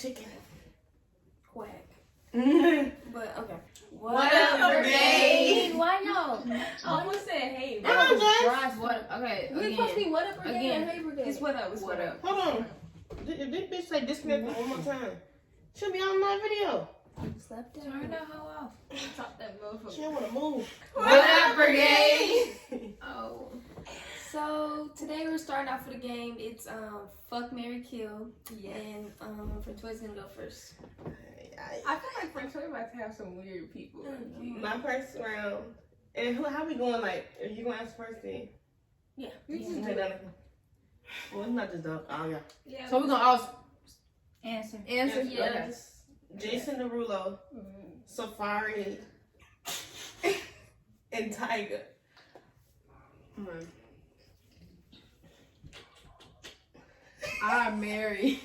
chicken. Quack. But okay. What up, Brigade? Why no? I almost said hey, bro. Come on, guys. Drive, what? Okay, We supposed to be what up, Brigade? Again. Or hey, Brigade? It's what up. It's what up. Hold on. If this bitch say disconnect one more time, she'll be on my video. Slept in. Turn that hoe off. Top that motherfucker. She don't want to move. What up, Brigade? Oh. So today we're starting off with a game. It's fuck, marry, kill. Yeah. And Frentoy's gonna go first. I feel like Frentoy about to have some weird people. My first round. And how we going? Like, are you gonna ask first then? Yeah. Okay, done. Well, it's not just dog. Oh yeah. Yeah. So we're gonna all Answer. answer. Yeah. Okay. Jason Derulo, Safari, and Tiger. I marry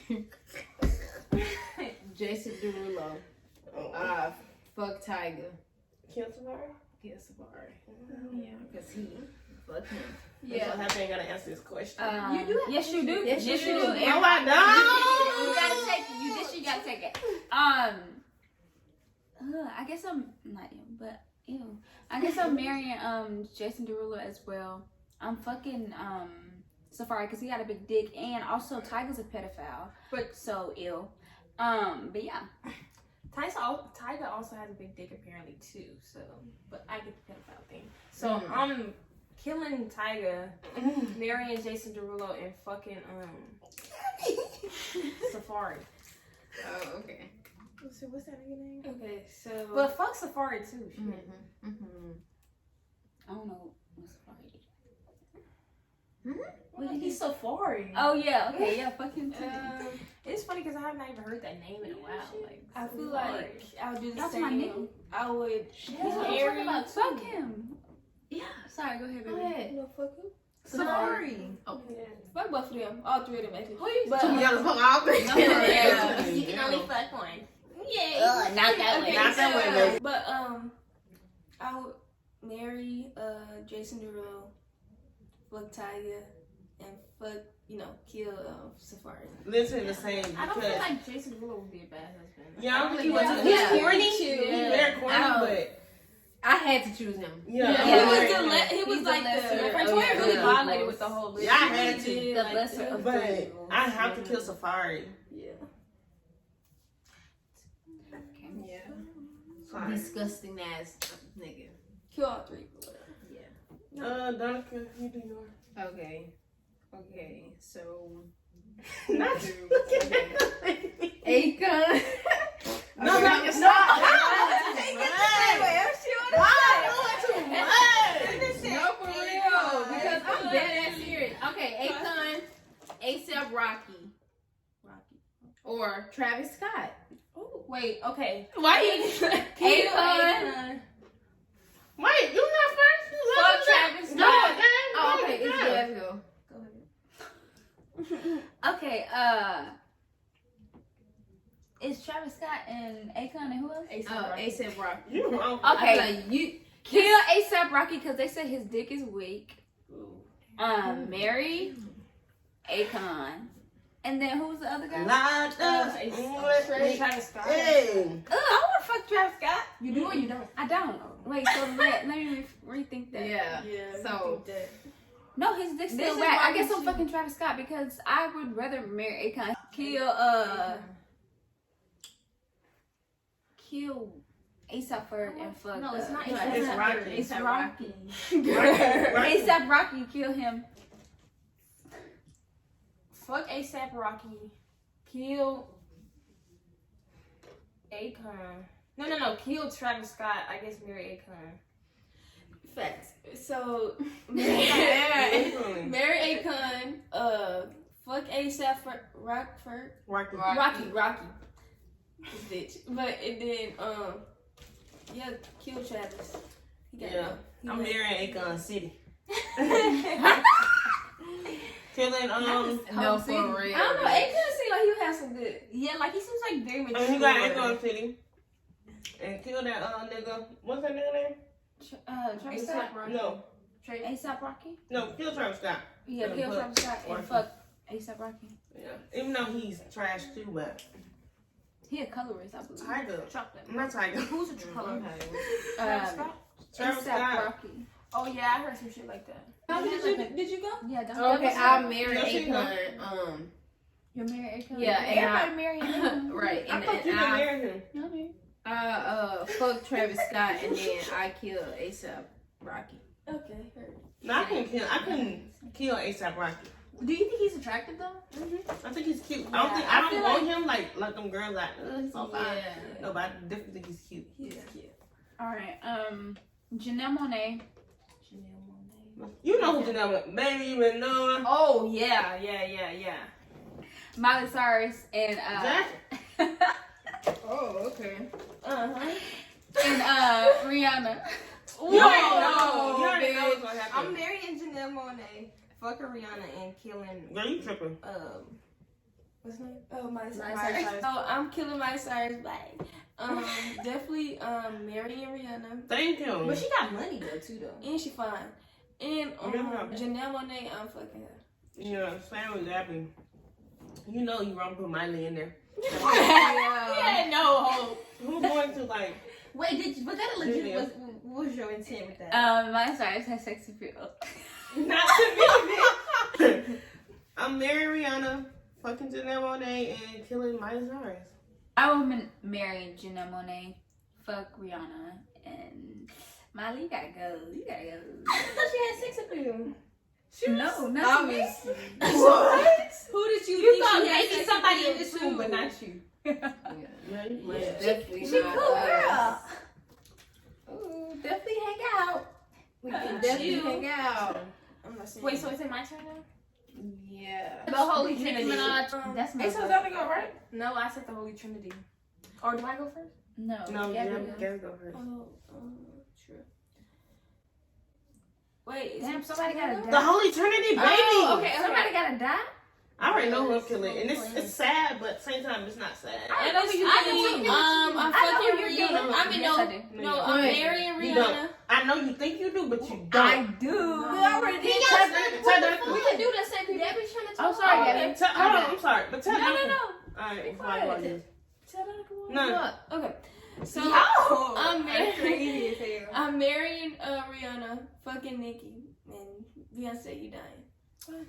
Jason Derulo. Oh. Fuck Tiger. Kill Safari? Kill Safari. Yeah, because he fuck him. Yeah. So happy I ain't gotta answer this question. You do. Yes, you do. Yes, you do. No, I don't. You gotta take it. You gotta take it. I guess I'm not you, but ew. I guess I'm marrying Jason Derulo as well. I'm fucking Safari because he got a big dick, and also Tiger's a pedophile. But so ill. But yeah. Tiger also has a big dick apparently too. So, but I get the pedophile thing. So I'm killing Tiger, marrying Jason Derulo, and fucking Safari. Oh, okay. So what's that nigga name? Okay, so. But fuck Safari too. Shit. I don't know what Safari did. Well, he's Safari. Oh yeah. Okay. Yeah. Fuck him too. It's funny because I have not even heard that name in a while. Like I feel like I would do the That's same. my nigga. I would. Yeah, Fuck him. Yeah. Sorry. Go ahead, baby. Go ahead. No, fuck him. Safari. Oh. Yeah. Fuck both of them. All three of them actually. Who you But, You gotta fuck all three. Yeah. You can only fuck one. Yay. not that way. Not that way, baby. But I would marry Jason Derulo, fuck Tiger, and fuck kill Safari. Listen, the same. I don't feel Because like Jason Derulo would be a bad husband. yeah, I don't think he Yeah. was. He's Yeah. corny. Yeah. He's very corny, I don't- but I had to choose him. yeah. He was He's like the lesser. the. Frentoy really yeah. violated with the whole bitch. Yeah, I had to. The Like, lesser of But three evils. I have to kill Safari. Yeah. Yeah. Sorry. Disgusting ass nigga. Kill all three. But whatever. Yeah. Donica, you do yours. Okay. Okay. So. Not Akon. No, Okay. stop. No, for real. Because I'm dead ass serious. Okay, Akon, ASAP Rocky, or Travis Scott. Oh. Wait, okay. Why you? Akon. Wait, you not first? You Fuck love Travis No, Scott. Oh, okay. It's good. Let's go. Okay, is Travis Scott and Akon and who else? ASAP Rocky. You wrong. Okay, Like, you. kill ASAP Rocky because they said his dick is weak. Marry Akon, and then who's the other guy? Travis Scott. Hey. I want to fuck Travis Scott. You do or you don't? I don't. Wait, so let me rethink that. Yeah. So. No, his dick's This still is whack. why I guess we I'm should- fucking Travis Scott because I would rather marry Akon. Kill ASAP Ferg and fuck. No, it's not. It's Rocky. It's Rocky. ASAP Rocky, kill him. Fuck ASAP Rocky. Kill Akon. No. Kill Travis Scott. I guess marry Akon. Facts. So marry Akon. Fuck ASAP Rocky. This bitch. But and then kill Travis. He got Yeah. no. I'm marrying Akon City. Killing No, for real. I don't know. Akon seems like he has some good. Yeah, like he seems like very mature. you got Akon City. And kill that nigga. What's that nigga name? Travis Scott. No. ASAP Rocky. No, kill Travis Scott. Yeah, kill Travis Scott and fuck ASAP Rocky. Yeah. Even though he's trash too, but He a colorist, I believe. Tiger. Chocolate. Not Tiger. Who's a color? Travis ASAP Scott. Rocky. Oh yeah, I heard some shit like that. Did you go? Yeah, that's Okay, I'll marry Akon. You're married Akon? Yeah, and everybody married Akon. Right, I and thought you then could marry him. No, man. fuck Travis Scott, and then I kill ASAP Rocky. Okay, heard. No, I couldn't kill ASAP Rocky. Do you think he's attractive though? I think he's cute. Yeah, I I don't feel want him like them girls like he's so fine. Yeah. No, but I definitely think he's cute. He's cute. All right. Janelle Monáe. You know who Janelle Monáe, baby, even know. Oh yeah. Miley Cyrus and That? Oh, okay. and Rihanna. You already know what's gonna happen. I'm marrying Janelle Monáe, fucking Rihanna, and killing Girl, you tripping. what's her name? Oh, Miley Cyrus. Cyrus. So I'm killing Miley Cyrus. Bye. Definitely marrying Rihanna, Thank you. but she got money though too though, and she fine. And Janelle Monáe, I'm fucking her. Yeah, same with Gabby. You know you wrong put Miley in there. Yeah, no hope. Who's going to like? Wait, was that a legit? What was your intent with that? Miley Cyrus has sex appeal. Not to me, bitch. I'm marrying Rihanna, fucking Janelle Monáe, and killing Miley Cyrus. I would marry Janelle Monáe, fuck Rihanna, and Miley, you gotta go. I thought she had sex appeal. No, not to me. Obviously. What? Who did you thought think she had maybe sex somebody appeal in this to? room, but not you. Yeah. Definitely She not cool us. girl. Ooh, definitely hang out. We can Definitely definitely hang out. I'm not saying. Wait, so is it my turn now? Yeah. The Holy Nicki Trinity. Minaj. That's my It's vote. to go, right? No, I said the Holy Trinity. Or do I go first? No, No, Gabby Gabby goes. go first. True. Wait, Damn, somebody gotta die. The Holy Trinity, baby. Oh, okay. Somebody gotta die? I already know who I'm killing, and it's sad, but at the same time, it's not sad. I know who you I think. know I'm I know fucking who you're Rihanna. killing. I mean, Yes, no, I do. no, I'm Wait. marrying You Rihanna. don't. I know you think you do, but you don't. I do. We already did Tell that. them. We can do that same thing. Gabby's trying to Oh, talk. sorry, about Gabby. it. Hold on, I'm sorry, but tell them. No. Alright, Be before I go on quiet. you. Tell her to come on. No. Okay. So Yo, I'm that's crazy marrying. as hell. I'm marrying Rihanna, fucking Nicki, and Beyonce. You dying?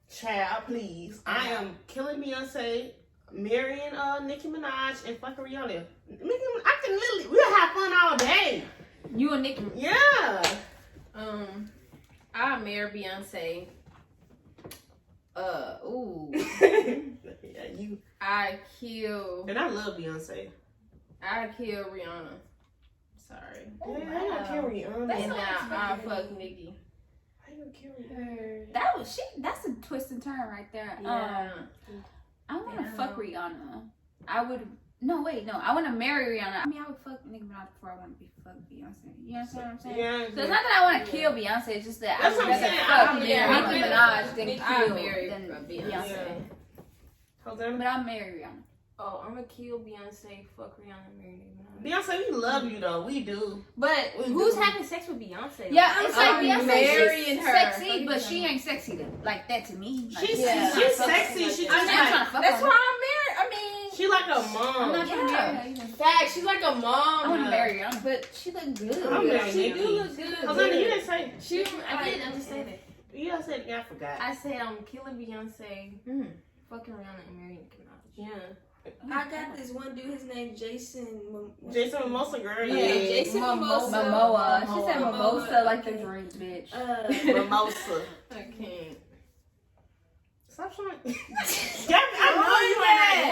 Child, please. I am killing Beyonce, marrying Nicki Minaj, and fucking Rihanna. I can literally, we'll have fun all day. You and Nicki. Yeah. I'll marry Beyonce. Yeah, you. I kill And I love Beyonce. Rihanna. Sorry. Yeah, I don't kill Rihanna. And now I fuck Nicki. How you kill Rihanna? That's a twist and turn right there. Yeah. I wanna fuck Rihanna. I wanna marry Rihanna. I mean, I would fuck Nicki Minaj before I wanna be fucked Beyonce. You understand what I'm saying? Yeah. So it's not that I wanna kill Beyonce, it's just that That's I would what I'm rather saying. fuck I'll Nicki marry Minaj than I'll kill marry than Beyonce. Beyonce. Hosanna? But I'll marry Rihanna. Oh, I'm gonna kill Beyonce, fuck Rihanna, and marry Nicki Minaj. Beyonce, we love you though. We do. But We who's do. having sex with Beyonce? Yeah, it's like I'm Beyonce, marrying she's her. sexy, but she ain't sexy like that to me. Like, She's Yeah. she's sexy. She's I'm just not trying like, to fuck That's her. why I'm married. I mean, she like a I'm mom. not trying to Yeah. marry her either. fact, she's like a mom. I wanna marry Rihanna. But she look good. I'm marrying She Nicki. do look good. Hosanna, you didn't say. I did. I just said it. You just said. Yeah, I forgot. I said I'm killing Beyonce, Mm. fucking Rihanna, and marrying Nicki Minaj. Yeah. I got this one dude. His name Jason. Jason Mimosa, girl. Yeah, Yeah. Jason Mimosa. Momoa. She said Momoa. mimosa like the drink, bitch. Mimosa. I can't. Stop trying. Gabby, I know you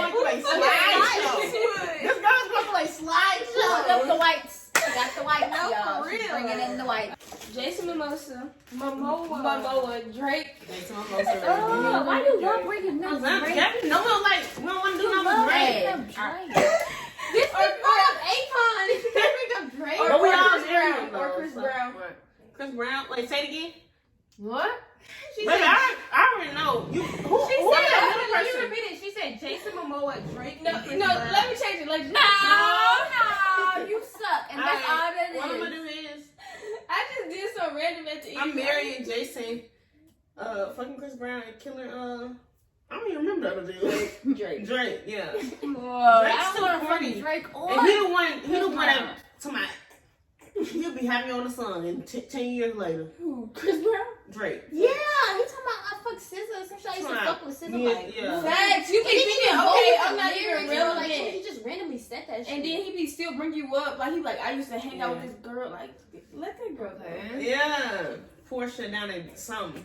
ain't going to a slideshow. This girl's going to a Look up the slideshow. whites. Got the whites, No, y'all. for She's real. bringing in the whites. Jason Mimosa, Momoa, Drake. Jason Mimosa. Oh, why do y'all bring in them Hosanna, Drake? Gabby, no one like, we don't want to do You no love Drake. them Drake. This is up Akon. Bring up Drake But we all Chris married Brown. him, Or though, Chris so- Brown. Chris Brown. Wait, say it again. What? She Baby, said. I already know. You, who She is said. that Let other me person? repeat it. She said Jason Momoa, Drake. No, and Chris no, Brown. let me change it. Like No, you suck. And that's all Alright, that what I'm is. gonna do is, I just did some random at the end. I'm marrying Jason, fucking Chris Brown and killing, I'm I don't even remember the other dude. Drake. Drake, yeah. Whoa, Drake's I too don't want to corny. fucking Drake or And he the one Brown. that, to my, he'll be happy on the sun and 10 years later. Who? Chris Brown? Drake. Yeah, he talking about I fuck SZA. Some shit I used to fuck with SZA. Yeah, Like, yeah. facts. You And think then he he can get okay? bold I'm with not the even lyrics, real. like, Like, he just randomly said that shit. And then he be still bring you up. Like, he like, I used to hang out with this girl. Like, let that girl go. Yeah. Portia down in something.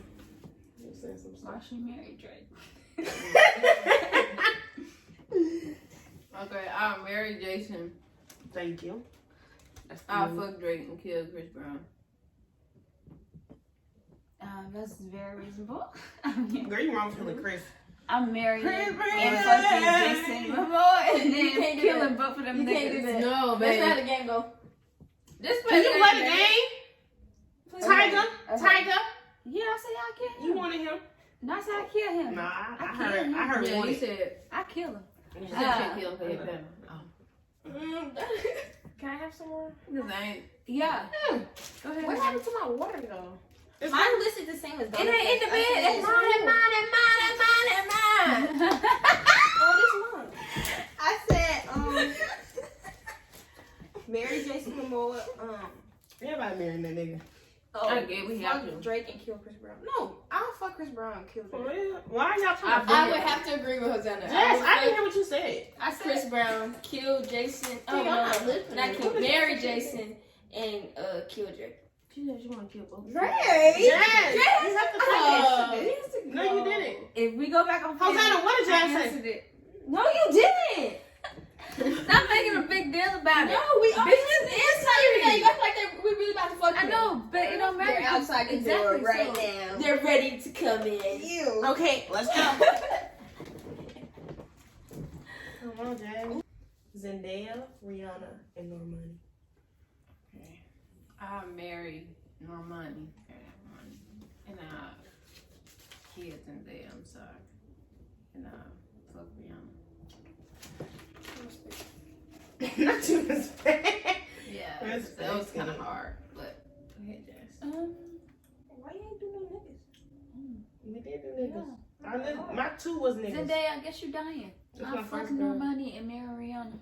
You saying some Why stuff. she married Drake? Okay, I'll marry Jason. Thank you. That's the I'll move. fuck Drake and kill Chris Brown. That's very reasonable. Girl, you wrong killing Chris. I'm married Chris and Brown. fucking Jason Momoa and You then can't do killing that. both of them You can't do niggas. that. No, That's baby. not how the game go. This Can you play the baby. game? Tiger? Okay. Tiger? Yeah, I said I kill him. You wanted him? No, I said I kill him. Nah, I I heard Yeah, you wanted. said I kill him. you Ah. said kill for your family. Can I have some more? Because I ain't. Yeah. Go ahead. What happened to my water though? It's Mine listed the same as It ain't in the bed. That's mine. Oh, this mine. I said, marry Jason Momoa. Everybody marrying that nigga. I get we have Fuck to. Drake and kill Chris Brown. No, I'll fuck Chris Brown and kill For Drake. real? Why y'all talking I about would have to agree with Hosanna. Yes, I didn't would hear what you said. fuck Chris Brown, kill Jason. Oh I'm not no, listening. not kill. Marry Jason and kill Drake. She said she want to kill both. Drake. Yes, you have to say that. No, you didn't. If we go back on film, Hosanna, what did I y'all say? answered it. No, you didn't. Stop making a big deal about it. No, we are just inside. You act like we really about to fuck. I know, but it don't matter. They're outside the door Exactly, right so- now. They're ready to come in. You. Okay, Let's go. Come on, Jay. Zendaya, Rihanna, and Normani. Okay. I'll marry Normani. And I'll kill Zendaya, I'm sorry. And I'll fuck Rihanna. Not too respect. Yeah, That's that was kind of crazy. hard, but go ahead, Jess. why you ain't do no niggas? We did do niggas. My two was niggas. Zendaya, I guess you dying. That's I'm my first fucking girl. Normani and marry Rihanna.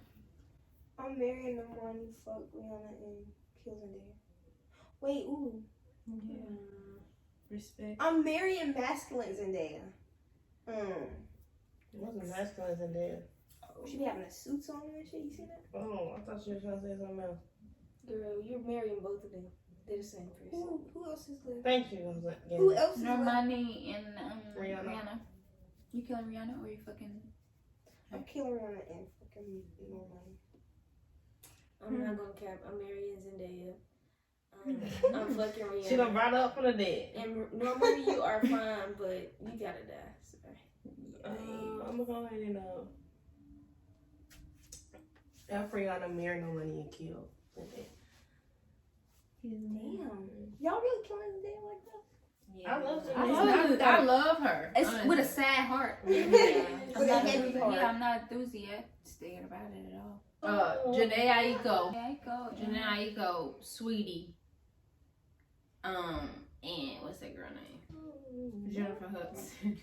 I'm marrying Normani, fuck Rihanna, and kill Zendaya. Wait, ooh. Yeah. Respect. I'm marrying masculine Zendaya. It wasn't masculine Zendaya. She be having a suits on and shit. You see that? Oh, I thought you were trying to say something else. Girl, you're marrying both of them. They're the same person. Who else is left? Thank you. I was like, yeah. Who else is left? Normani and Rihanna. Rihanna. You killing Rihanna or you fucking? I'm killing Rihanna and fucking Normani. I'm not gonna cap. I'm marrying Zendaya. I'm fucking Rihanna. She done brought her up from the dead. And normally you are fine, but you gotta die. Sorry. I'm gonna go ahead and F Rihanna, marry no money and kill. Damn. Y'all really killing Zendaya like that? Yeah. I love I love her. It's honestly. with a sad heart. With a heavy heart. Yeah, I'm not enthusiastic about it at all. Janae Aiko. There you go. Janae Aiko, Sweetie. And what's that girl name? Jennifer Hudson.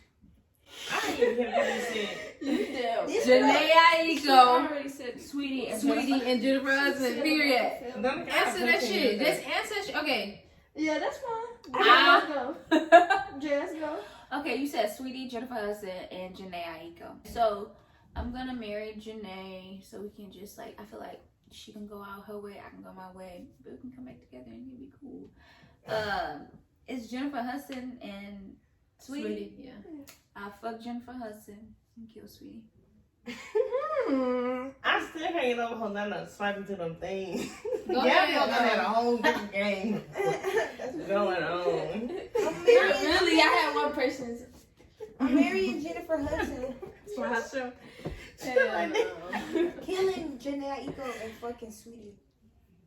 I didn't even hear what you said. This Janae I Aiko, already said Sweetie and Sweetie, and Jennifer Hudson. Period. Them guys Answer that looking shit. at Just answer shit. Okay. Yeah, that's fine. Ah. Go. Just go. Okay, you said Sweetie, Jennifer Hudson, and Janae Aiko. So I'm gonna marry Janae so we can just like, I feel like she can go out her way, I can go my way, but we can come back together and it'll be cool. It's Jennifer Hudson and Sweetie. Yeah. I'll fuck Jennifer Hudson and kill Sweetie. I still can't get over Hosanna swiping to them things. Go Yeah, ahead, Hosanna had a girl. whole different game going on. I'm Really, I had one person. I'm marrying Jennifer Hudson, killing Janae Aiko, and fucking Sweetie.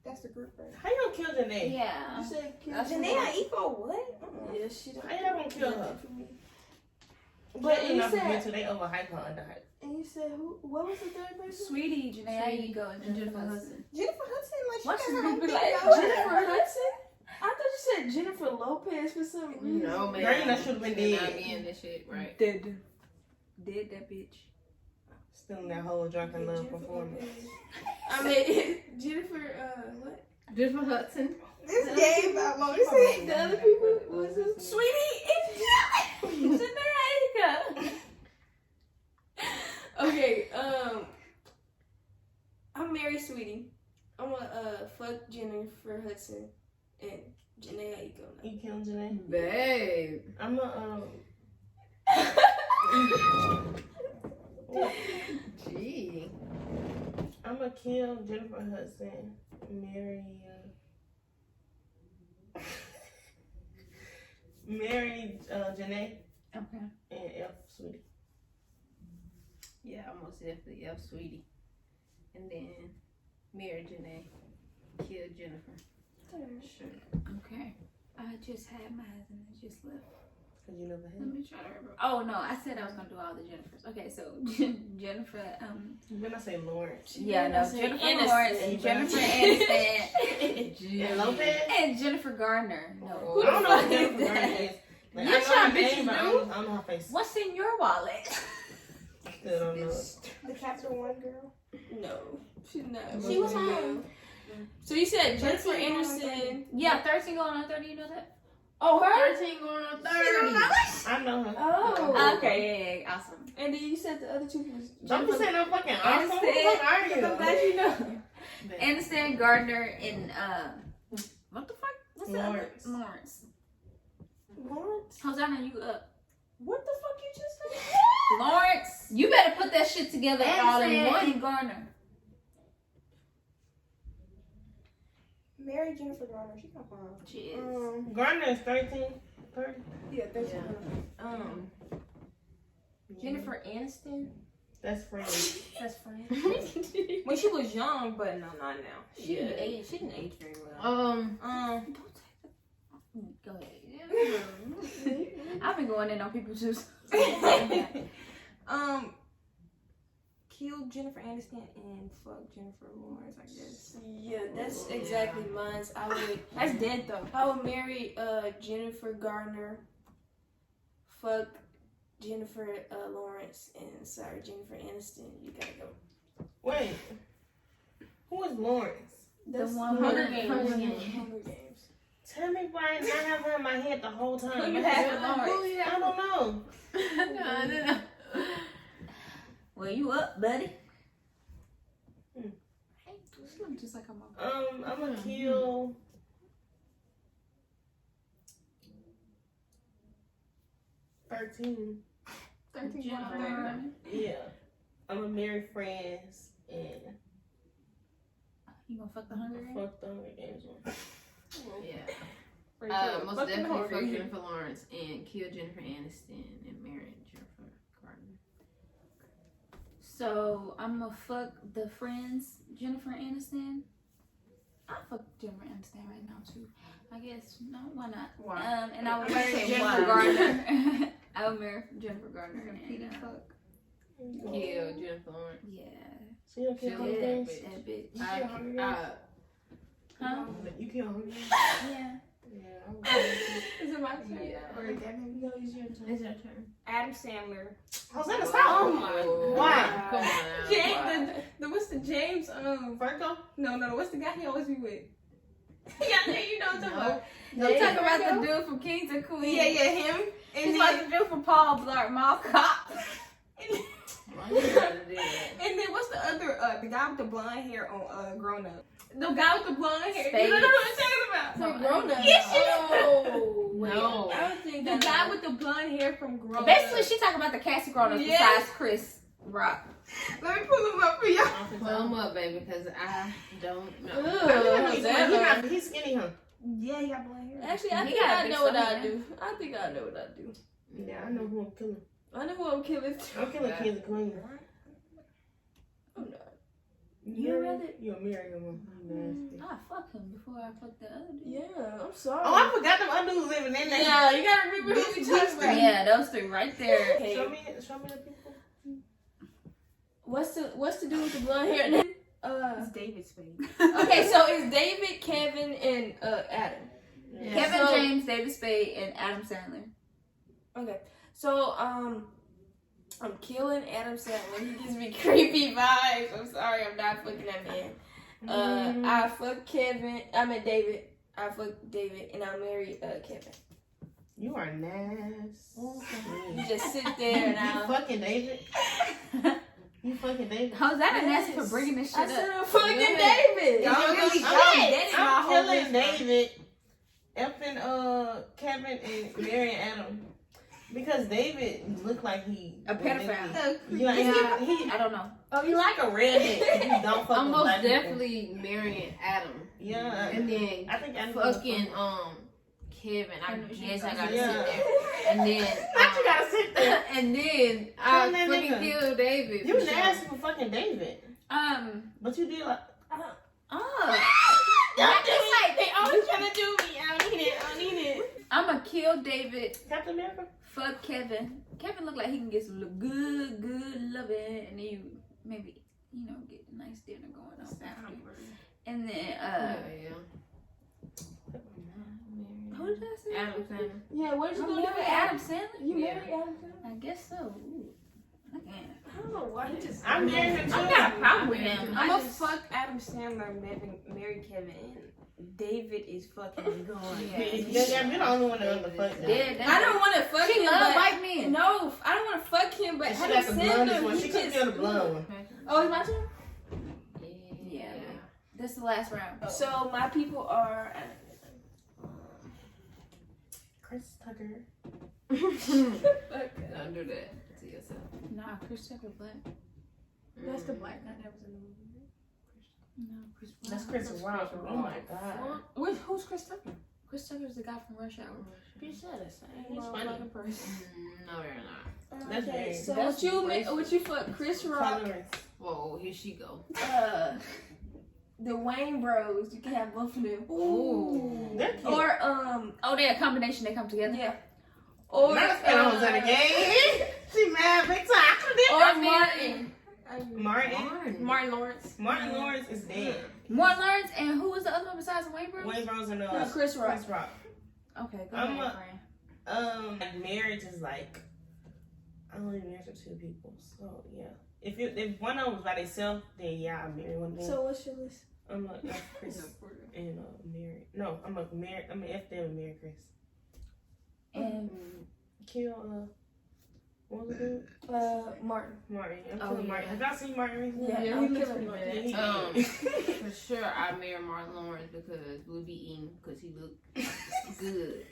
That's the group right. How you gonna kill Janae? Yeah. You said kill That's Janae what- Aiko? What? Yeah, she don't. How y'all gonna kill her? But They you not said, convinced they overhype her underhype. and you said who? What was the third person? Sweetie, Janae Aiko, and Jennifer Hudson. Jennifer Hudson. Like she Why got should her we own be thing like, going. Jennifer Hudson? I thought you said Jennifer Lopez for some reason. No, man. Girl, that should've been Should not dead. be in this shit, right? Dead. Did that bitch. Still in that whole drunken love performance. I mean, Jennifer, what? Jennifer Hudson. This game about Lord. The other people was Sweetie, it's Janaika. Okay, I'm married, Sweetie. I'm gonna fuck Jennifer Hudson and Janae Aiko. You kill Janae? Babe. I'm a Gee. I'm gonna kill Jennifer Hudson, marry Janae, Okay. and F Sweetie. Yeah, almost definitely F Sweetie. And then marry Janae. Kill Jennifer. Sure. Okay. I just had mine and I just left. Cause you never Let had. me try to remember. Oh no, I said I was gonna do all the Jennifers. Okay, so Jennifer. Then I say Lawrence. Yeah, no, Jennifer Jennifer Aniston. Lawrence, Jennifer Aniston, Gee. And Lopez. and Jennifer Gardner. No. I don't know what Jennifer Gardner is. Like, You I know trying her bitches name, but I do? don't know her face. What's in your wallet? Still don't know. The Capital One girl? No, she's not. She was on. So you said Jennifer Anderson. Yeah, 13 going on 30. You know that? Oh, her? 13 going on 30. I know her. Oh. Okay, yeah, awesome. And then you said the other two was Don't be saying no fucking awesome. What the Aniston. fuck are you? I'm glad you know. Aniston, Gardner, and what the fuck? What's the other? Lawrence. Lawrence. Lawrence? Hosanna, you up? What the fuck you just said? Lawrence. You better put that shit together all in Aniston one. and Gardner. Mary Jennifer Garner. She got fine. She is. Gardner is 13, 30. Yeah, that's Yeah. Jennifer Aniston. That's friends. That's funny. When she was young, but no, not now. She Yeah. didn't age. She didn't age very well. Don't take the. Go ahead. I've been going in on people too. Kill Jennifer Aniston and fuck Jennifer Lawrence, I guess. Yeah, that's exactly mine. I would. That's dead though. I would marry Jennifer Garner. Fuck Jennifer Lawrence and sorry Jennifer Aniston. You gotta go. Wait. Who is Lawrence? The one Hunger with Games. Hunger Hunger Games. Games. Tell me why I not have her in my head the whole time. Who you I have? don't know. No. Well, you up, buddy? Hmm. Just like I'm up. I'm gonna kill. $13. 13. Jennifer. Yeah. I'm gonna marry friends and You gonna fuck the Hunger Games? fuck the Hunger Games one. Yeah. Most definitely fuck Jennifer Lawrence and kill Jennifer Aniston and marry Jennifer Gardner. So I'm gonna fuck the friends, Jennifer Aniston. I'll fuck Jennifer Aniston right now too. I guess no, why not? Why? And I would I'm marry saying Jennifer why. Gardner. I would marry Jennifer Gardner and Kill Jennifer Lawrence. yeah, So you don't kill Kill Hunger that Games? bitch. that bitch. You kill Hunger Games? Huh? You kill Hunger Games? Yeah. Yeah. I would. Is it my turn? Yeah. Or is that maybe? No, it's your turn. It's your turn. Adam Sandler. Hosanna, stop. Oh my Why? Come on. James, the what's the James? Virgo? No, what's the guy he always be with? Yeah, you know what I'm talking about. Don't talk about the dude from Kings and Queens. Yeah, him. And He's then, like the dude from Paul Blart Mall Cop. Why you gotta do that? and then what's the other? The guy with the blonde hair on Grown Up. The guy with the blonde hair. Spade. You know what I'm talking about? No, Grown Up. Yes, Oh, No. I don't think the guy with the blonde hair from Grown Basically, Up. she talking about the cast of grown-ups Yes. besides Chris Rock. Let me pull him up for y'all. Pull him up, baby, because I don't know. He's skinny, huh? Yeah, he got blonde hair. Actually, He I think got a I big know what I stomach, do. I think I know what I do. Yeah, I know who I'm killing. I know who I'm killing too. I'm killing Kings and Queens. I'm not. You rather- You'll marry him. Nasty. I fuck him before I fuck the other dude. Yeah, I'm sorry. Oh, I forgot them other dudes living in there. Yeah, you gotta remember who we talking about. Yeah, those three right there. Okay. Show me the people. What's the dude with the blonde hair? It's David Spade. Okay, so it's David, Kevin, and Adam. Yeah. Kevin So- James, David Spade, and Adam Sandler. Okay, so I'm killing Adam Sandler. He gives me creepy vibes. I'm sorry, I'm not fucking that man. I fuck Kevin. I mean David. I fuck David, and I marry Kevin. You are nasty. You just sit there and You fucking David. You fucking David. How's that a nasty for bringing this shit I up? said I'm fucking David. I'm killing David. Effing Kevin and Mary and Adam. Because David look like he A pedophile. Yeah, he I don't know. oh, you like a redneck if you don't fuck I'm with most black people. definitely marrying Adam. Yeah. And then I think Adam fucking Kevin. I guess I gotta Yeah. sit there. And then Not you gotta sit there. and then I fucking kill David. You for sure. nasty for fucking David. But you did like They always trying to do me. I don't need it. I'ma kill David. Captain America. Fuck Kevin. Kevin look like he can get some good loving, and then you maybe get a nice dinner going on after. And then who did I say? Adam Sandler. Yeah, what did you I'm go do marrying with Adam Sandler. You Yeah. married Adam Sandler? I guess so. Ooh. Okay. I don't know why he just. I'm marrying him too. I got a problem with him. I'm gonna fuck Adam Sandler, marry Kevin, and David is fucking going. Yeah, you're the only one that ever fucked him. Dead. I don't want to fuck She him. love but white men. No, I don't want to fuck him. But She Adam got the blondest one. Sandler, She he couldn't feel the just. blonde one. Oh, it's my turn. Yeah. This is the last round. So my people are. Chris Tucker. Don't do that to yourself. Nah, Chris Tucker black. That's the black guy that was in the movie. No, Chris Black. That's Chris Rock. Oh my god. Who's Chris Tucker? Chris Tucker's the guy from Rush Hour. Bitch, that is He's funny. person. No, they're not. That's Okay, very- so that's what you fuck Chris Rock, Tolerance. Whoa, here she go. the Wayne Bros. You can have both of them. Ooh. They're cute. Or Oh, they're a combination. They come together. yeah. Or Not that was at a game. She mad big time. or Martin. Martin Lawrence. Martin Lawrence is dead. Martin Lawrence, and who was the other one besides the Wayne Bros? Wayne Bros and Chris Rock. Chris Rock. Okay, go I'm ahead, friend. Like marriage is like I only married to two people, so yeah. If one of them was by themselves, then yeah, I marry one of them. So what's your list? I'm like F Chris and marry. No, I'm like marry. I'm gonna F them and marry Chris. And Kill what was it? Martin. Martin. I'm Oh, killing yeah. Martin. Have y'all seen Martin recently? Yeah, he I'm looks killing pretty Martin. bad. For sure, I marry Martin Lawrence because we'll be eating because he look good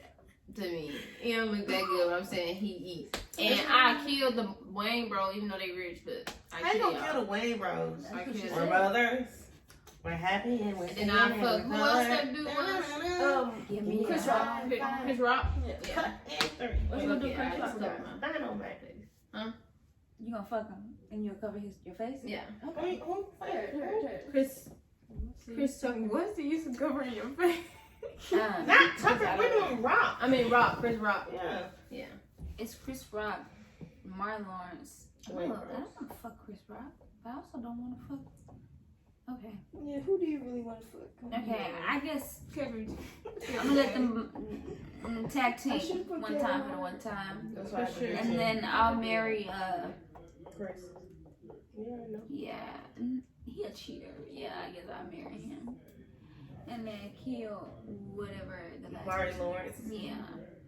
to me. He don't look that good, but I'm saying he eats. And I killed the Wayne bro, even though they rich, but How you gonna kill the Wayne Bros? I killed We're them. brothers. We're happy and we're And I fuck. Who else that dude was? give me Chris a- Rock. Chris Rock. Cut and three. What you gonna do, Okay, Chris I Rock? just don't know. Dynamite. You gonna fuck him and you'll cover your face? Yeah. Wait, who fired? Chris Tucker. What's the use of covering your face? Not Tucker. We're doing Rock. I mean Rock. Chris Rock. Yeah. It's Chris Rock, Martin Lawrence. Wayne Look, I Bros. don't want to fuck Chris Rock, but I also don't want to fuck. Okay. Yeah, who do you really want to fuck? Okay, I guess Kevin. I'm gonna let them tag team should've put one Kevin time on. for one time, That's why I For sure. did and it. then I'll marry Chris. Yeah, I know. he a cheater. Yeah, I guess I'll marry him, and then kill whatever the last Martin person Lawrence. is. Yeah,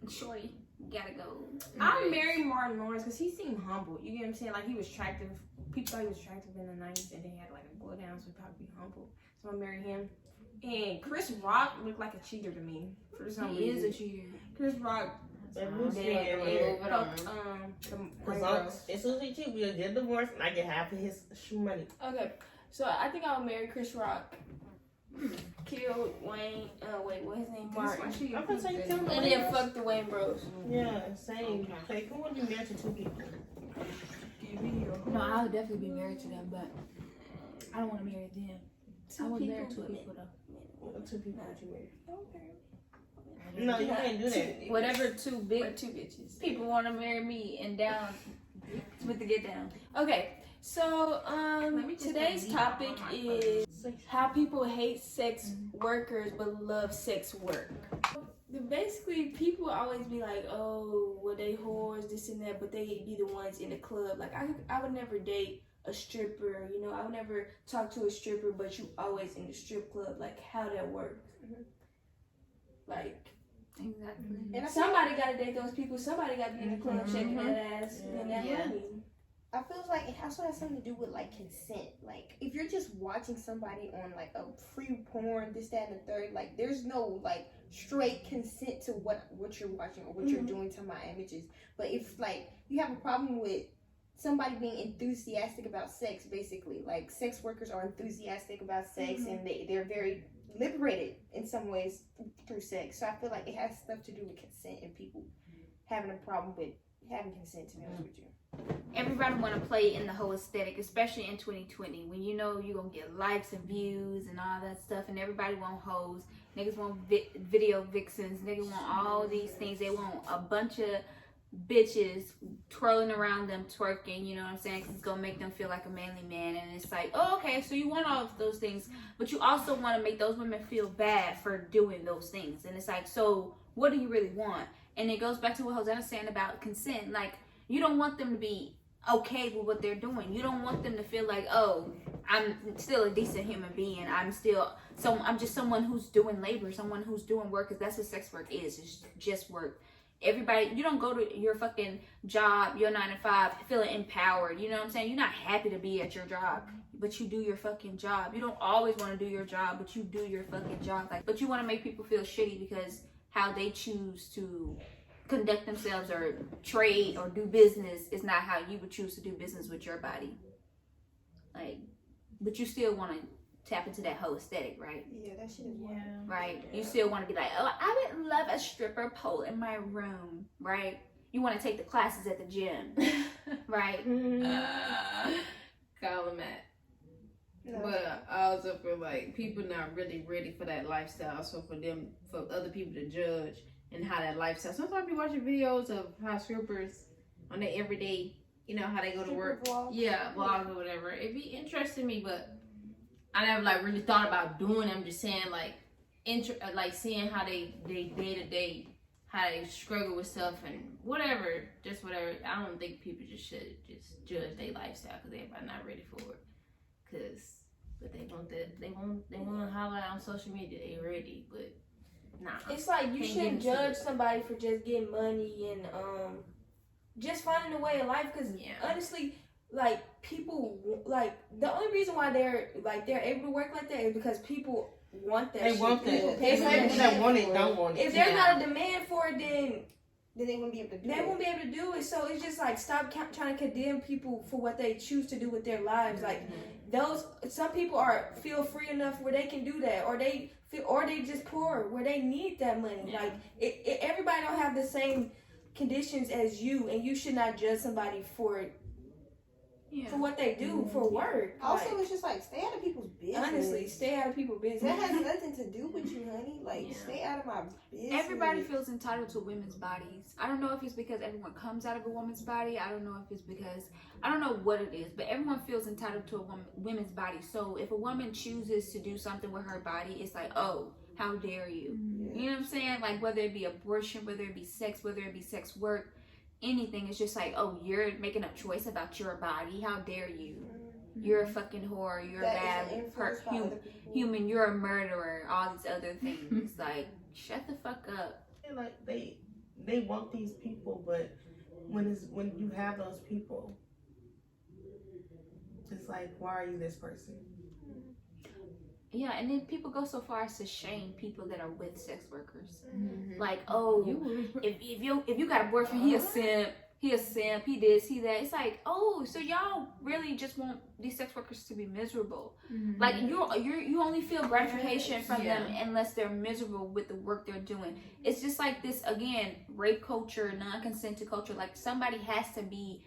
shorty, gotta go. I married Martin Lawrence because he seemed humble. You get what I'm saying? Like he was attractive. People thought he was attractive in the 90s, and they had like a blow down, so he'd probably be humble. So I married him. And Chris Rock looked like a cheater to me for some He is reason. a cheater. Chris Rock. That Bruce They Lee and move weird. it on. Cause as soon as he cheat, we'll get divorced and I get half of his money. Okay, so I think I'll marry Chris Rock. Kill Wayne. Wait, what's his name? Martin. I'm gonna say you kill him. And then fuck the Wayne Bros. Yeah, same. Like, who would be married to two people? No, I would definitely be married to them, but I don't want to marry them. I would marry two people though. Two people would you marry? No, you can't do that. Whatever two big Two bitches. people want to marry me and down with the get down. Okay, so me just today's leave topic on my is how people hate sex workers but love sex work. Basically, people always be like, oh, well, they whores, this and that, but they be the ones in the club. Like, I would never date a stripper, you know, I would never talk to a stripper, but you always in the strip club. Like, how that works. Like, Exactly. And somebody got to date those people. Somebody got to be in the club shaking that ass and that money. I feel like it also has something to do with like consent. Like if you're just watching somebody on like a free porn, this, that, and the third, like there's no like straight consent to what you're watching or what you're doing to my images. But if like you have a problem with somebody being enthusiastic about sex, basically, like sex workers are enthusiastic about sex and they're very liberated in some ways through sex. So I feel like it has stuff to do with consent and people having a problem with having consent, to be honest with you. Everybody want to play in the whole aesthetic, especially in 2020 when you know you're going to get likes and views and all that stuff, and everybody want hoes, niggas want video vixens, niggas want all these things. They want a bunch of bitches twirling around them, twerking, you know what I'm saying, because it's going to make them feel like a manly man. And it's like, oh, okay, so you want all of those things, but you also want to make those women feel bad for doing those things. And it's like, so what do you really want? And it goes back to what Hosanna's saying about consent. Like, you don't want them to be okay with what they're doing. You don't want them to feel like, oh, I'm still a decent human being. I'm just someone who's doing labor, someone who's doing work, because that's what sex work is. It's just work. Everybody, you don't go to your fucking job, your 9 to 5, feeling empowered. You know what I'm saying? You're not happy to be at your job, but you do your fucking job. You don't always want to do your job, but you do your fucking job. Like, but you want to make people feel shitty because how they choose to conduct themselves or trade or do business is not how you would choose to do business with your body. Like, but you still want to tap into that whole aesthetic, right? Yeah, that shit is wild. Right? You still want to be like, oh, I would love a stripper pole in my room, right? You want to take the classes at the gym, right? Call them at. But I also feel like people not really ready for that lifestyle. So for other people to judge and how that lifestyle. Sometimes you watching videos of how strippers on their everyday, you know, how they go to work. Vlogs. Yeah, vlogs or whatever. It'd be interesting to me, but I never like really thought about doing them. Just saying like, seeing how they day to day, how they struggle with stuff and whatever, just whatever. I don't think people should judge their lifestyle because everybody not ready for it. But they want to highlight on social media they ready, but nah. It's like you shouldn't judge somebody for just getting money and just finding a way of life. Because honestly, like people, like the only reason why they're able to work like that is because people want that. They shit. want that. People pay for that People that shit. want it don't want it. If there's not a demand for it, then they won't be able to do they it. won't be able to do it. So it's just like stop trying to condemn people for what they choose to do with their lives. Like some people feel free enough where they can do that, or they just poor where they need that money. Like everybody don't have the same conditions as you, and you should not judge somebody for what they do for work. Also, it's just like stay out of people's business. Honestly, stay out of people's business. That has nothing to do with you, honey. Like, stay out of my business. Everybody feels entitled to women's bodies. I don't know if it's because everyone comes out of a woman's body. I don't know if it's because, I don't know what it is, but everyone feels entitled to a women's body. So if a woman chooses to do something with her body, it's like, oh, how dare you? You know what I'm saying? Like, whether it be abortion, whether it be sex, whether it be sex work, anything, it's just like, oh, you're making a choice about your body. How dare you? You're a fucking whore. You're a bad human. You're a murderer. All these other things. Like, shut the fuck up. Like they want these people, but when you have those people, it's like, why are you this person? Yeah, and then people go so far as to shame people that are with sex workers. Like, oh, if you got a boyfriend, he a simp, he this, he that. It's like, oh, so y'all really just want these sex workers to be miserable. Like you only feel gratification from them unless they're miserable with the work they're doing. It's just like this again, rape culture, non-consented culture. Like somebody has to be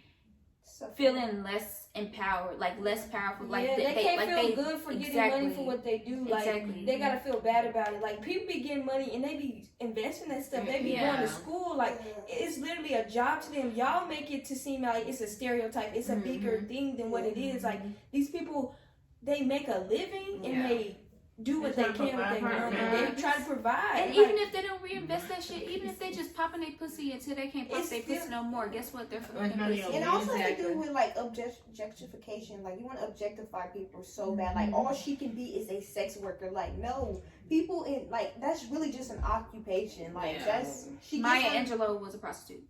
feeling less empowered, like less powerful. Like they can't feel good for getting money for what they do. Like they gotta feel bad about it. Like people be getting money and they be investing that stuff. They be going to school. Like it's literally a job to them. Y'all make it to seem like it's a stereotype. It's a bigger thing than what it is. Like these people, they make a living and do what they can with their money. They try to provide. And even if they don't reinvest that shit, even if they just popping their pussy until they can't pop their pussy no more, guess what? They're fucking pussy. And also has to do with like objectification. Like you want to objectify people so bad. Like all she can be is a sex worker. Like no, people in like that's really just an occupation. Like that's Maya Angelou was a prostitute.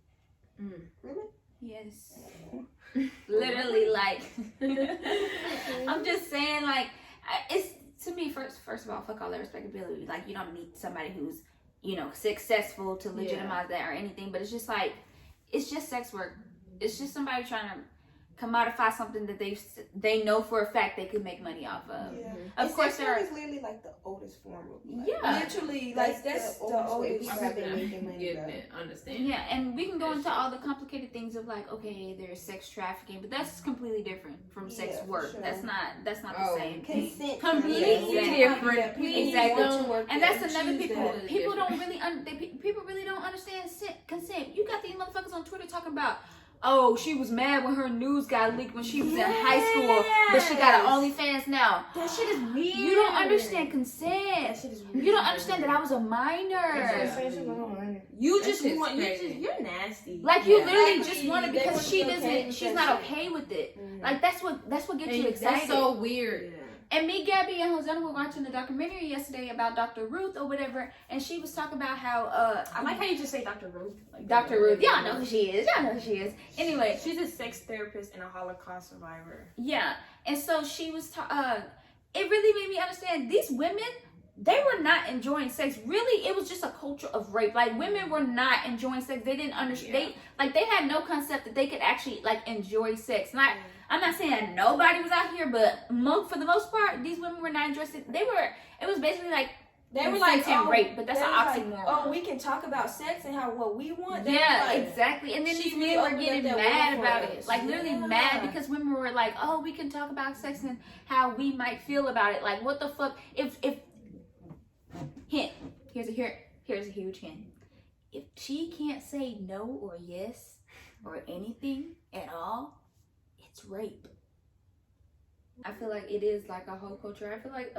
Really? Yes. Literally, like I'm just saying, like it's to me first of all, fuck all that respectability. Like you don't need somebody who's successful to legitimize that or anything, but it's just like it's just sex work. It's just somebody trying to commodify something that they know for a fact they could make money off of. Yeah. Of course, there is literally like the oldest form of literally like that's the oldest way people been making money. Understand? Yeah, and we can go into all the complicated things of like, okay, there's sex trafficking, but that's completely different from sex work. Sure. That's not the same thing. Consent. Completely different. Exactly. And that's another people don't really people really don't understand consent. You got these motherfuckers on Twitter talking about, oh, she was mad when her news got leaked when she was in high school, but she got an OnlyFans now. That shit is weird. You don't understand consent. That shit is weird. You don't understand that I was a minor. You just want you're nasty. Like you literally just want it because she's not okay with it. Like that's what gets you excited. That's so weird. Yeah. And me, Gabby, and Hosanna were watching the documentary yesterday about Dr. Ruth or whatever, and she was talking about how I like how you just say Dr. Ruth. Like Dr. Ruth, y'all know who she is. Anyway, she's a sex therapist and a Holocaust survivor. Yeah, and so she was it really made me understand these women, they were not enjoying sex. Really, it was just a culture of rape. Like women were not enjoying sex. They didn't understand. They had no concept that they could actually like enjoy sex. I'm not saying that nobody was out here, but for the most part, these women were not interested. It was basically like they were like rape, but that's an oxymoron. Like, we can talk about sex and what we want. Exactly. And then these men were getting mad about it, like literally mad because women were like, "Oh, we can talk about sex and how we might feel about it." Like, what the fuck? If hint, here's a huge hint. If she can't say no or yes or anything at all, it's rape. I feel like it is like a whole culture. I feel like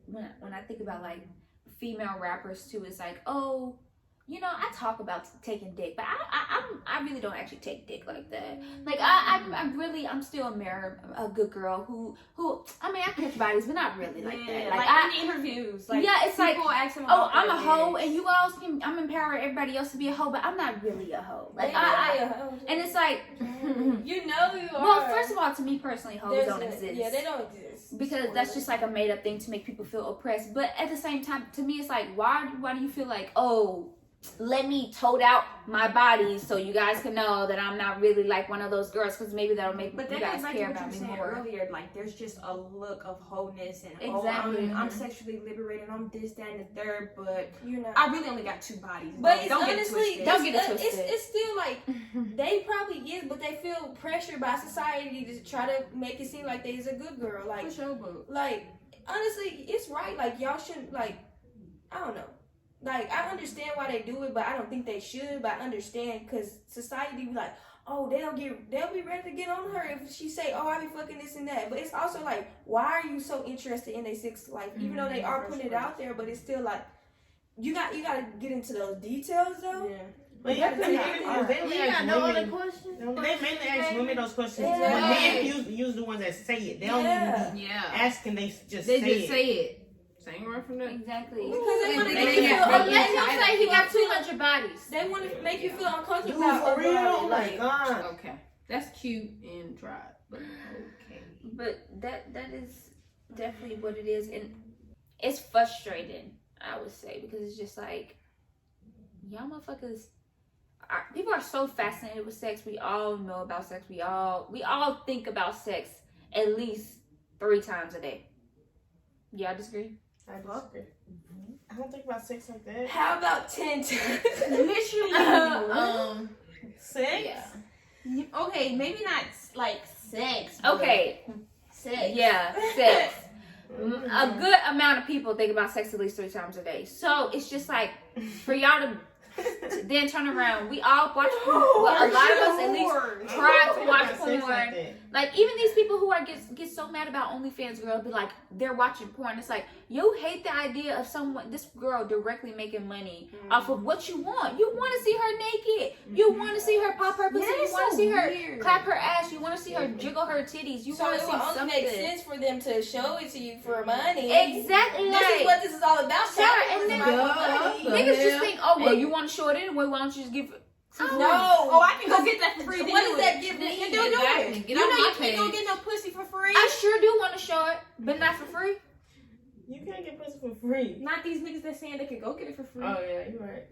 when I think about like female rappers too, it's like, oh, I talk about taking dick, but I really don't actually take dick like that. Like I'm still a good girl who I catch bodies, but not really like that. Like in interviews, like it's like, ask them oh, I'm a hoe, and you all I'm empowering everybody else to be a hoe, but I'm not really a hoe. Like a hoe. And it's like, you are. Well, first of all, to me personally, hoes don't exist. Yeah, they don't exist. Because that's just like a made up thing to make people feel oppressed. But at the same time, to me, it's like, why do you feel like, oh, let me tote out my body so you guys can know that I'm not really like one of those girls, because maybe that'll make you guys care about me more. Earlier, like there's just a look of wholeness and I'm sexually liberated, I'm this, that, and the third, but you're not. I really only got two bodies. But don't get it twisted. It's still like they probably is, but they feel pressured by society to try to make it seem like they's a good girl. Like for sure, but like honestly, it's right. Like y'all shouldn't I don't know. Like, I understand why they do it, but I don't think they should. But I understand because society be like, oh, they'll be ready to get on her if she say, oh, I be fucking this and that. But it's also like, why are you so interested in their sex life? Even though they are putting it out there, but it's still like, you got to get into those details though. Yeah. But you got no other questions? They mainly ask women those questions. But men use the ones that say it. They don't even be asking, they just say it. Same word from them. Exactly. Because they want to make you feel let him say he got 200 bodies. They want to make you feel uncomfortable. Dude, for real? Like, God. Okay. That's cute and dry, but okay. But that is definitely what it is. And it's frustrating, I would say, because it's just like, y'all motherfuckers, people are so fascinated with sex. We all know about sex. We all think about sex at least 3 times a day. Y'all disagree? I disagree. I don't think about sex like that. How about 10 times? Literally. Sex? Yeah. Okay, maybe not like sex. Okay. Sex. Yeah, sex. A good amount of people think about sex at least 3 times a day. So it's just like, for y'all to then turn around. We all watch porn. Well, a lot of us at least try to watch porn. Like, even these people who are get so mad about OnlyFans girl be like, they're watching porn. It's like, you hate the idea of this girl directly making money off of what you want. You want to see her naked. You want to see her pop her pussy. You want to see her clap her ass. You want to see her jiggle her titties. You want to see something. It makes sense for them to show it to you for money. Exactly. This is what this is all about. Sure, and then niggas just think, oh, well, you want to show it anyway. Why don't you just give it? No. Oh, I can go get that for free. What does that give me? You do it. You know you can't go get no pussy for free. I sure do want to show it, but not for free. You can't get pussy for free. Not these niggas that saying they can go get it for free. Oh yeah, you're right.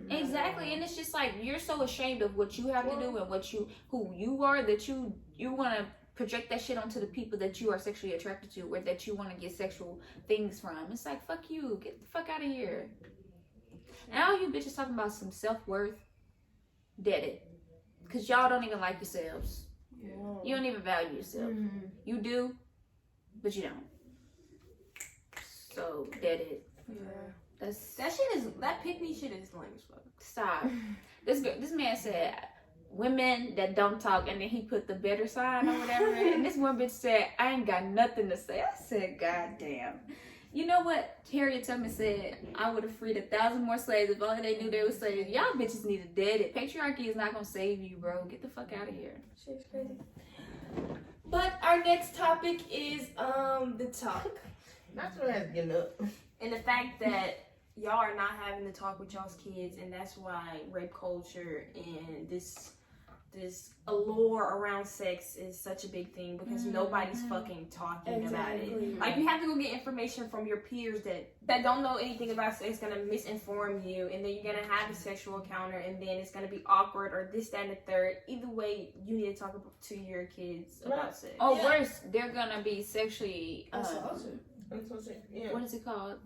Exactly, and it's just like you're so ashamed of what you have to do and who you are that you want to project that shit onto the people that you are sexually attracted to or that you want to get sexual things from. It's like, fuck you, get the fuck out of here. And all you bitches talking about some self-worth, dead it. Because y'all don't even like yourselves. Yeah. You don't even value yourself. You do, but you don't. So, dead it. Yeah. That that pick me shit is lame as fuck. Stop. This man said, women that don't talk, and then he put the better sign or whatever. And this one bitch said, I ain't got nothing to say. I said, God damn. You know what Harriet Tubman said? I would have freed 1,000 more slaves if only they knew they were slaves. Y'all bitches need to dead it. Patriarchy is not gonna save you, bro. Get the fuck out of here. Shit's crazy. But our next topic is the talk. That's what I have to get up. And the fact that y'all are not having to talk with y'all's kids, and that's why rape culture and this allure around sex is such a big thing, because nobody's fucking talking about it. Like, you have to go get information from your peers that don't know anything about sex, gonna misinform you, and then you're gonna have a sexual encounter, and then it's gonna be awkward or this, that, and the third. Either way, you need to talk to your kids about sex. Oh, worse, they're gonna be sexually Yeah. what is it called?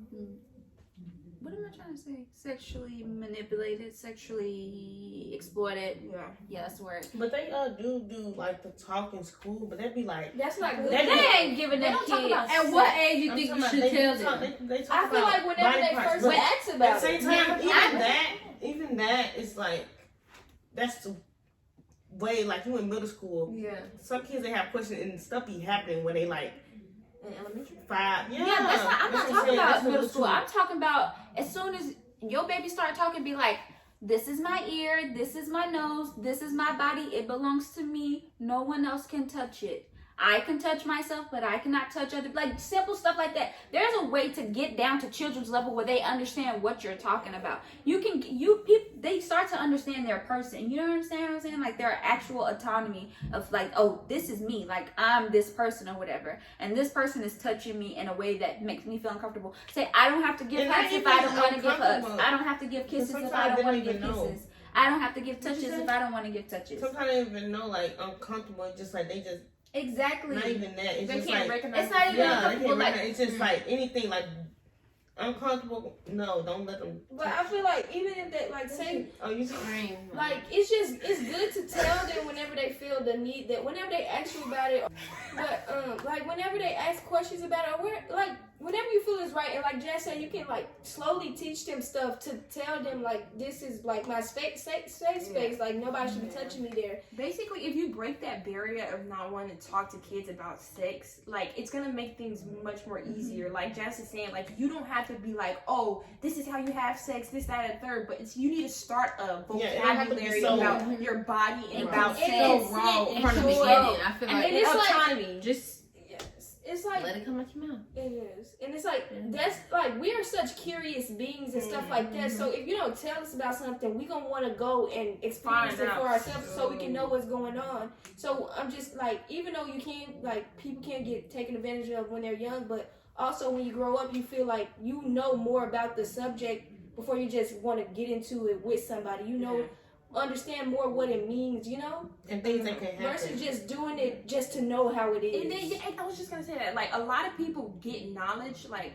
What am I trying to say? Sexually manipulated, sexually exploited. Yeah, that's the word. But they do like the talk in school, but they be like, That's not good. They ain't giving them kids. At what age you think you should tell them? I feel like whenever they first ask about at the same time, even that is like, that's the way, like, you in middle school. Yeah. Some kids, they have questions and stuff be happening when they like in elementary. 5. Yeah, that's not, I'm not talking about middle school. I'm talking about as soon as your baby start talking, be like, this is my ear, this is my nose, this is my body, it belongs to me, no one else can touch it. I can touch myself, but I cannot touch other, like simple stuff like that. There's a way to get down to children's level where they understand what you're talking about. They start to understand their person. You know what I'm saying? Like their actual autonomy of like, oh, this is me. Like I'm this person or whatever. And this person is touching me in a way that makes me feel uncomfortable. Say, I don't have to give hugs if I don't want to give hugs. I don't have to give kisses if I don't want to give kisses. I don't have to give touches if I don't want to give touches. Sometimes I don't even know, like, uncomfortable, just like they just. Exactly. Not even that. It's they just can't like, recognize. It's not even uncomfortable. Like, it's just like anything like uncomfortable. No, don't let them. But I feel like even if they like say, oh, you scream. Like it's good to tell them whenever they feel the need, that whenever they ask you about it, but like whenever they ask questions about it, or whenever you feel is right, and like Jess said, you can like slowly teach them stuff to tell them like this is like my safe space, like nobody should be touching me there. Basically, if you break that barrier of not wanting to talk to kids about sex, like it's gonna make things much more easier. Like Jess is saying, like you don't have to be like, oh, this is how you have sex, this, that, and third. But you need to start a vocabulary about your body and about sex. So wrong from the beginning. I feel like it's autonomy. Like, it's like let it come out your mouth. It is, and it's like that's like we are such curious beings and stuff like that. So if you don't tell us about something, we gonna want to go and experience it for ourselves, so we can know what's going on. So I'm just like, even though you can't, like, people can't get taken advantage of when they're young, but also when you grow up, you feel like you know more about the subject before you just want to get into it with somebody. You know. Understand more what it means, you know, and things that can happen versus just doing it just to know how it is. And then I was just gonna say that, like, a lot of people get knowledge, like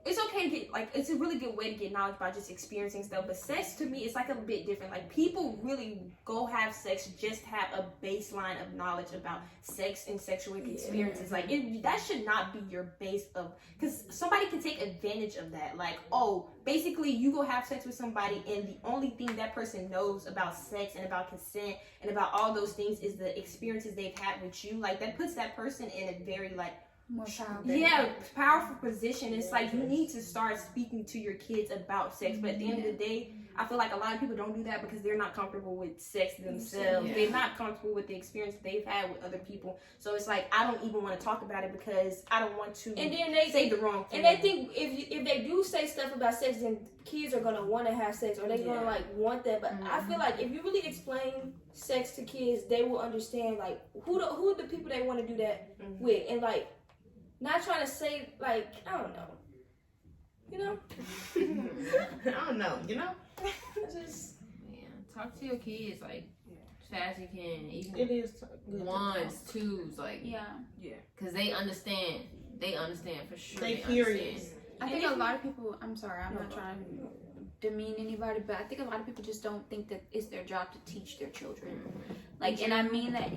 it's okay to get, like, it's a really good way to get knowledge by just experiencing stuff. But sex, to me, it's like a bit different. Like, people really go have sex just to have a baseline of knowledge about sex and sexual experiences. Like, that should not be your base of, because somebody can take advantage of that. Like, oh, basically, you go have sex with somebody, and the only thing that person knows about sex and about consent and about all those things is the experiences they've had with you. Like, that puts that person in a very, like, More powerful. yeah, powerful position. It's like you need to start speaking to your kids about sex, but at the end of the day, I feel like a lot of people don't do that because they're not comfortable with sex themselves. Yeah. They're not comfortable with the experience they've had with other people. So it's like, I don't even want to talk about it because I don't want to And then they say the wrong thing. And they think if they do say stuff about sex, then kids are gonna want to have sex, or they're gonna like want that. But I feel like if you really explain sex to kids, they will understand like who the people they want to do that with, and like not trying to say like I don't know, you know. I don't know, you know. Just talk to your kids like as fast as you can. Even It is good. ones, twos, like because they understand. They understand for sure. They understand. curious. I think a lot of people, I'm sorry, I'm not trying to demean anybody, but I think a lot of people just don't think that it's their job to teach their children. Like, and I mean that,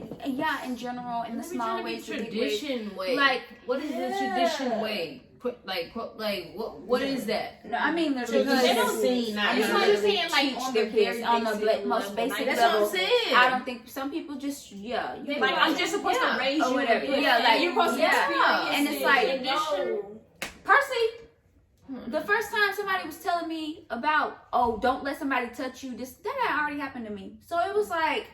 in general, in the small ways, the big ways. Tradition way. Like, what is the tradition way? What is that? No, I mean, Because they don't see I not just really understand, like, on their kids on the most basic That's level. what I'm saying. I don't think some people just, you like, I'm just supposed to raise or you. whatever. and- Yeah, like, you're supposed to experience and it's it. like, no. personally, the first time somebody was telling me about, oh, don't let somebody touch you, that had already happened to me. So it was like,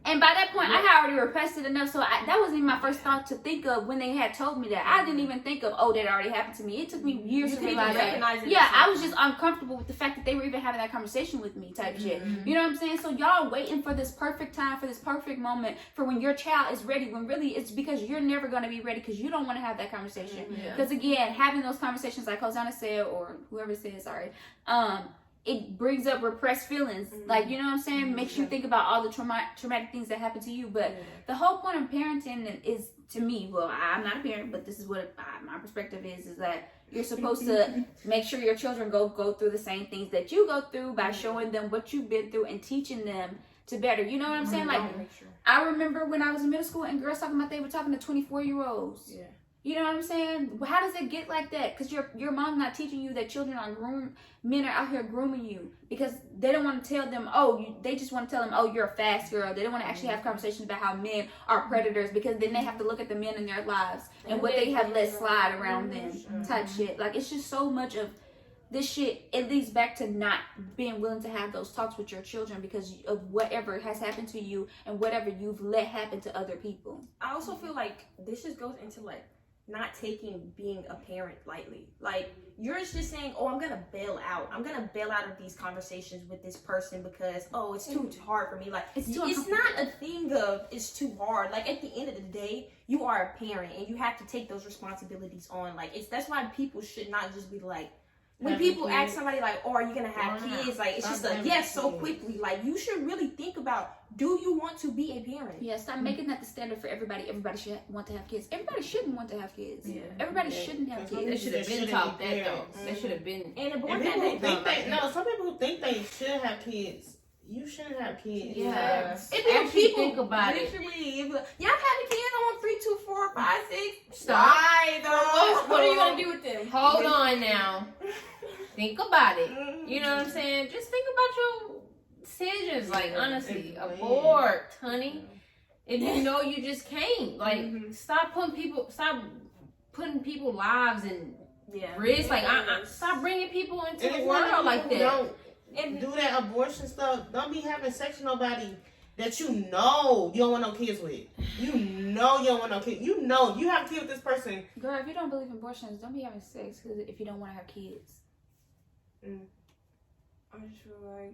and by that point, I had already repressed it enough, so that wasn't even my first thought to think of when they had told me that. I didn't even think of, oh, that already happened to me. It took me years to realize that. Yeah, I was just uncomfortable with the fact that they were even having that conversation with me type shit. You know what I'm saying? So y'all waiting for this perfect time, for this perfect moment, for when your child is ready, when really it's because you're never going to be ready because you don't want to have that conversation. Because again, having those conversations like Hosanna said, or whoever said, sorry, it brings up repressed feelings. Like, you know what I'm saying? Makes you think about all the traumatic things that happened to you. But the whole point of parenting is, to me, well, I'm not a parent, but this is what my perspective is that you're supposed to make sure your children go through the same things that you go through by showing them what you've been through and teaching them to better. You know what I'm saying? Like, I remember when I was in middle school and girls talking about they were talking to 24-year-olds. Yeah. You know what I'm saying? How does it get like that? Because your mom's not teaching you that children are men are out here grooming you because they don't want to tell them, they just want to tell them, oh, you're a fast girl. They don't want to actually have conversations about how men are predators because then they have to look at the men in their lives and what they have let slide around them type shit. Like, it's just so much of this shit. It leads back to not being willing to have those talks with your children because of whatever has happened to you and whatever you've let happen to other people. I also feel like this just goes into like not taking being a parent lightly. Like, you're just saying, oh, I'm gonna bail out. I'm gonna bail out of these conversations with this person because, oh, it's too hard for me. Like, it's not a thing of it's too hard. Like, at the end of the day, you are a parent and you have to take those responsibilities on. Like, that's why people should not just be like, when people ask somebody like, oh, are you gonna have kids? Like, it's just a yes so quickly. Like, you should really think about, do you want to be a parent? Yeah, stop making that the standard for everybody. Everybody should want to have kids. Everybody shouldn't want to have kids. Yeah. Everybody shouldn't have kids. They should have been taught that though. They should have been. And some people who think they should have kids. You shouldn't have kids. Yeah. If people think about literally, y'all having kids on 3, 2, 4, 5, 6. Stop. What are you gonna do with them? Hold on now. Think about it. You know what I'm saying? Just think about your decisions. Like, honestly, abort, honey. If you know you just can't, like, stop putting people lives in risk. Like, stop bringing people into the world like that. And do that abortion stuff. Don't be having sex with nobody that you know you don't want no kids with. You know you don't want no kids. You know you have a kid with this person. Girl, if you don't believe in abortions, don't be having sex if you don't want to have kids. I'm just like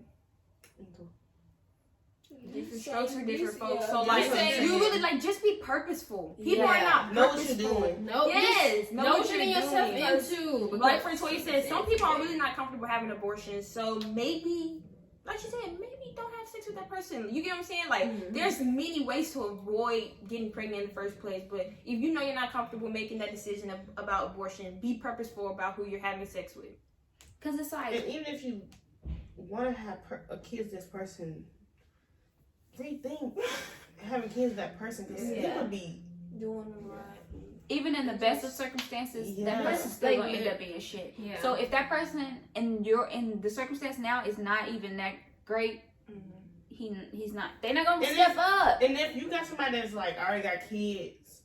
different strokes for different folks. So Yeah. like, You you really like just be purposeful. People are not know what purposeful. you're doing. No, Yes, know what you're doing. yourself into. Like Prince Toya said, some people are really not comfortable having abortions. So maybe like you said, maybe don't have sex with that person. You get what I'm saying? Like, there's many ways to avoid getting pregnant in the first place. But if you know you're not comfortable making that decision about abortion, be purposeful about who you're having sex with. Because it's like, And even if you want to have kids with this person, rethink having kids with that person, because it would be Doing the right. even in the best of circumstances, that person's still gonna end up being shit. Yeah. So if that person in the circumstance now is not even that great, he's not. They're not gonna step up. And if you got somebody that's like already got kids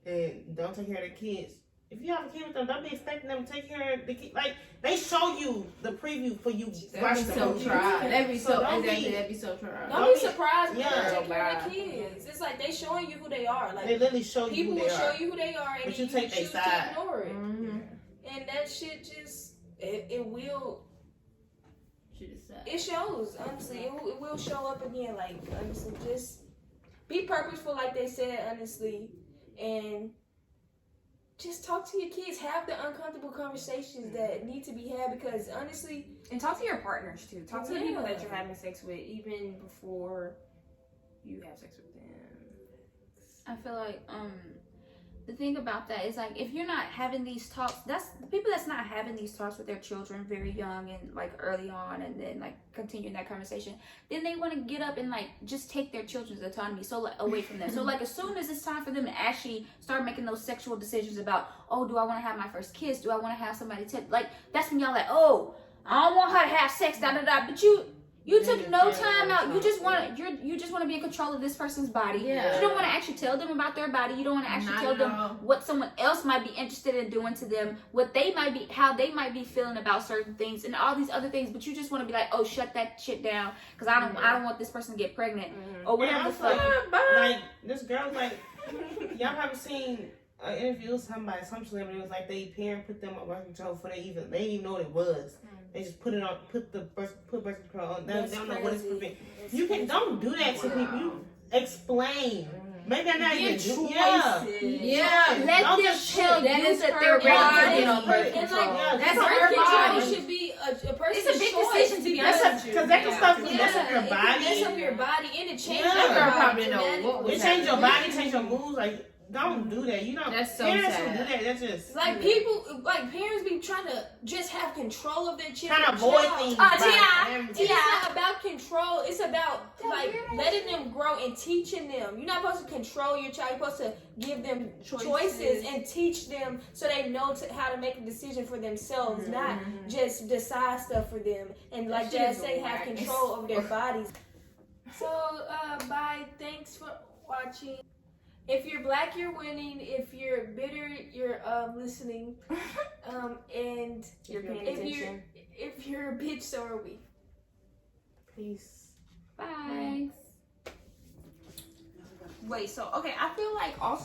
and don't take care of their kids, if you have a kid with them, don't be expecting them to take care of the kid. Like, they show you the preview for you watch That'd be the so movie. tried. That'd be so don't exactly. be- That'd be so tried. Don't be surprised when Yeah. they take care of their kids. It's like they showing you who they are. Like They literally show you people who will they show are. you who they are, and But then you take their choose to side. ignore it. Mm-hmm. And that shit just it will. She decided. It shows, honestly. It will show up again. Like, honestly, just be purposeful, like they said, honestly, and just talk to your kids. Have the uncomfortable conversations that need to be had, because honestly, And talk to your partners too. Talk to the people that Yeah. you're having sex with, even before you have sex with them. I feel like the thing about that is, like, if you're not having these talks, that's the people that's not having these talks with their children very young and like early on, and then like continuing that conversation, then they want to get up and like just take their children's autonomy away from them. So like, as soon as it's time for them to actually start making those sexual decisions about, oh, do I want to have my first kiss, do I want to have somebody like, that's when y'all like, oh, I don't want her to have sex, da da da. But you took no time out. You just want to be in control of this person's body. Yeah. You don't want to actually tell them about their body. You don't want to actually Not tell at them all. what someone else might be interested in doing to them, what they might be, how they might be feeling about certain things, and all these other things. But you just want to be like, oh, shut that shit down, because I don't want this person to get pregnant or whatever the And fuck. like, this girl's like, y'all haven't seen an interview with somebody, some celebrity was like, they parent put them on birth control before they didn't even know what it was. They just put birth control on. They don't know what it's prevent. You don't do that to people. You explain. Maybe I'm not even choices. Yeah. Let Don't them just tell shit. you that they're ready to body. get on birth And control. like, That's birth her control body. should be a person's It's a big choice. decision, to be honest with you. Because that can start to Yeah, mess up your it can mess up body. your body, and it changes Yeah. your That girl body probably know what dramatically. It change your body, change your moves. Like, don't do that. You know, That's so parents sad. who do that. That's just Like parents be trying to just have control of their children. trying to avoid things. It's not about control. It's about like letting them grow and teaching them. You're not supposed to control your child. You're supposed to give them choices and teach them so they know how to make a decision for themselves, not just decide stuff for them. And like Jazz say, have control over their bodies. So bye. Thanks for watching. If you're black, you're winning. If you're bitter, you're listening. And You're paying attention. if you're a bitch, so are we. Peace. Bye. Wait, so okay, I feel like also